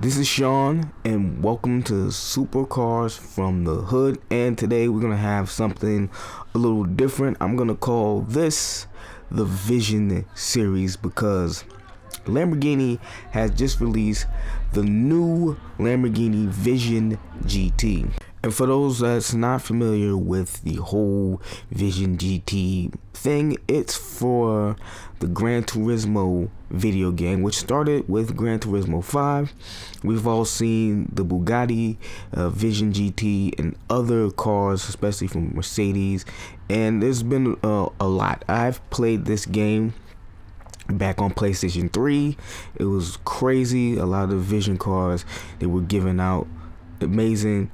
This is Sean, and welcome to Supercars from the Hood. And today we're gonna have something a little different. I'm gonna call this the Vision series because Lamborghini has just released the new Lamborghini Vision GT. And for those that's not familiar with the whole Vision GT thing, it's for the Gran Turismo video game, which started with Gran Turismo 5. We've all seen the Bugatti Vision GT and other cars, especially from Mercedes, and there's been a lot. I've played this game back on PlayStation 3. It was crazy. A lot of the Vision cars they were giving out, amazing,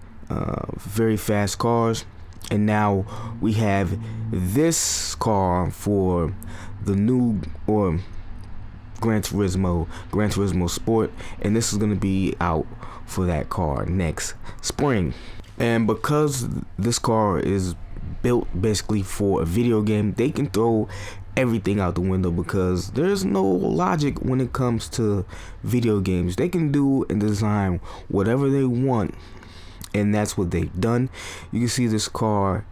very fast cars. And now we have this car for the new Gran Turismo Sport, and this is going to be out for that car next spring. And because this car is built basically for a video game, they can throw everything out the window because there's no logic when it comes to video games. They can do and design whatever they want, and that's what they've done. You can see this car,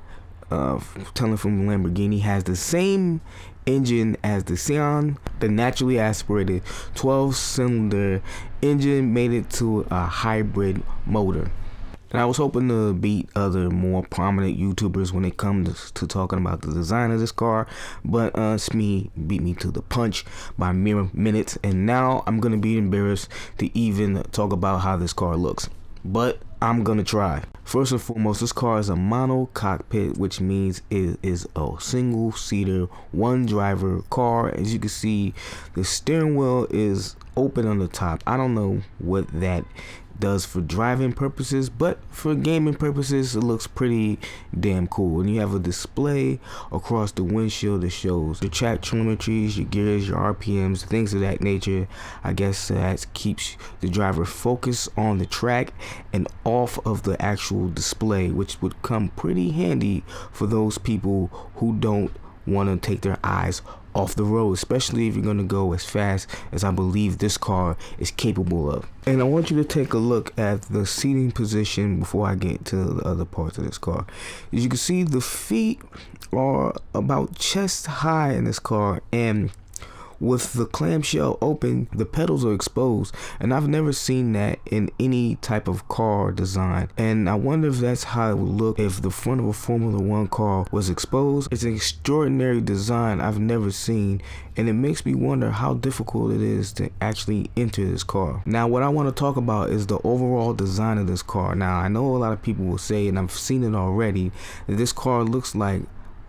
telling from Lamborghini, has the same engine as the Scion. The naturally aspirated 12-cylinder engine made it to a hybrid motor. And I was hoping to beat other more prominent YouTubers when it comes to talking about the design of this car, but Smee beat me to the punch by mere minutes, and now I'm gonna be embarrassed to even talk about how this car looks. But I'm gonna try. First and foremost, this car is a mono cockpit, which means it is a single seater, one driver car. As you can see, the steering wheel is open on the top. I don't know what that does for driving purposes, but for gaming purposes it looks pretty damn cool. And you have a display across the windshield that shows the track telemetries, your gears, your RPMs, things of that nature. I guess that keeps the driver focused on the track and off of the actual display, which would come pretty handy for those people who don't want to take their eyes off the road, especially if you're going to go as fast as I believe this car is capable of. And I want you to take a look at the seating position before I get to the other parts of this car. As you can see, the feet are about chest high in this car, and with the clamshell open, the pedals are exposed, and I've never seen that in any type of car design. And I wonder if that's how it would look if the front of a Formula 1 car was exposed. It's an extraordinary design I've never seen, and it makes me wonder how difficult it is to actually enter this car. Now, what I want to talk about is the overall design of this car. Now, I know a lot of people will say, and I've seen it already, that this car looks like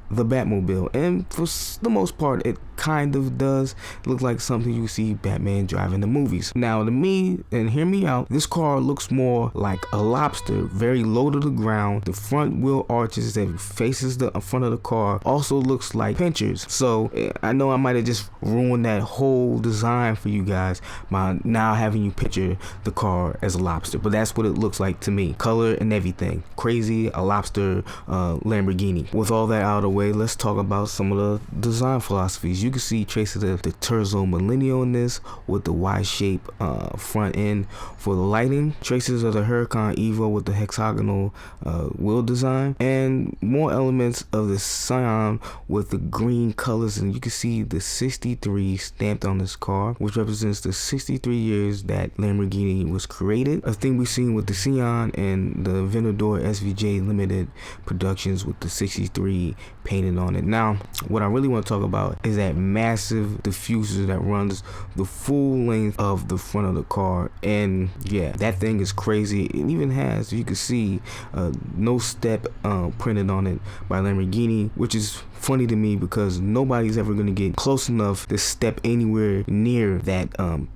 the Batmobile, and for the most part it kind of does look like something you see Batman drive in the movies. Now, to me, and hear me out, this car looks more like a lobster, very low to the ground. The front wheel arches that faces the front of the car also looks like pinchers. So I know I might have just ruined that whole design for you guys by now having you picture the car as a lobster, but that's what it looks like to me, color and everything. Crazy, a lobster Lamborghini. With all that out of the way, let's talk about some of the design philosophies. You can see traces of the Terzo Millennial in this, with the Y-shape front end for the lighting, traces of the Huracan Evo with the hexagonal wheel design, and more elements of the Scion with the green colors. And you can see the 63 stamped on this car, which represents the 63 years that Lamborghini was created, a thing we've seen with the Scion and the Venador SVJ limited productions with the 63 painted on it. Now, what I really want to talk about is that massive diffuser that runs the full length of the front of the car, and yeah, that thing is crazy. It even has, you can see, no step printed on it by Lamborghini, which is funny to me because nobody's ever going to get close enough to step anywhere near that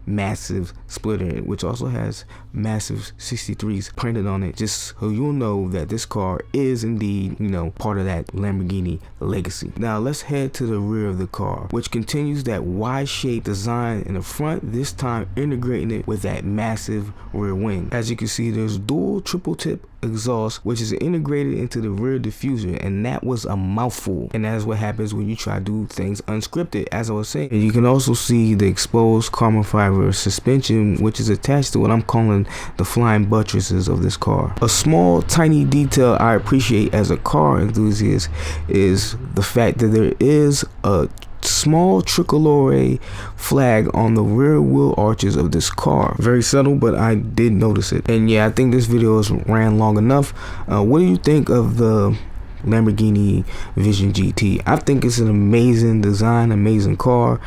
massive splitter, which also has massive 63s printed on it, just so you'll know that this car is indeed, part of that Lamborghini legacy. Now let's head to the rear of the car. which continues that Y-shaped design in the front, this time integrating it with that massive rear wing. As you can see, there's dual triple tip exhaust, which is integrated into the rear diffuser, and that was a mouthful. And that's what happens when you try to do things unscripted, as I was saying. And you can also see the exposed carbon fiber suspension, which is attached to what I'm calling the flying buttresses of this car. A small tiny detail I appreciate as a car enthusiast is the fact that there is a small tricolore flag on the rear wheel arches of this car. Very subtle, but I did notice it. And yeah, I think this video has ran long enough. What do you think of the Lamborghini Vision GT? I think it's an amazing design, amazing car,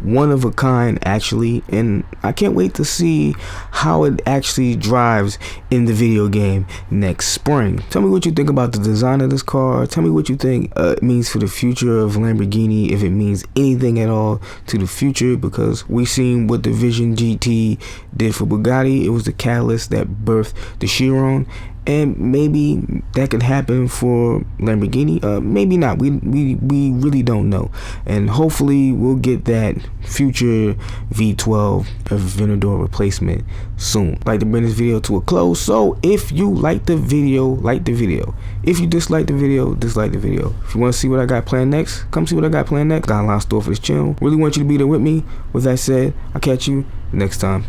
one of a kind actually, and I can't wait to see how it actually drives in the video game next spring. Tell me what you think about the design of this car. Tell me what you think it means for the future of Lamborghini, if it means anything at all to the future, because we seen what the Vision GT did for Bugatti. It was the catalyst that birthed the Chiron, and maybe that could happen for Lamborghini. Maybe not. We really don't know. And hopefully we'll get that future V12 Aventador replacement soon. I'd like to bring this video to a close. So if you like the video, like the video. If you dislike the video, dislike the video. If you want to see what I got planned next, come see what I got planned next. Got a lot of stuff for this channel. Really want you to be there with me. With that said, I'll catch you next time.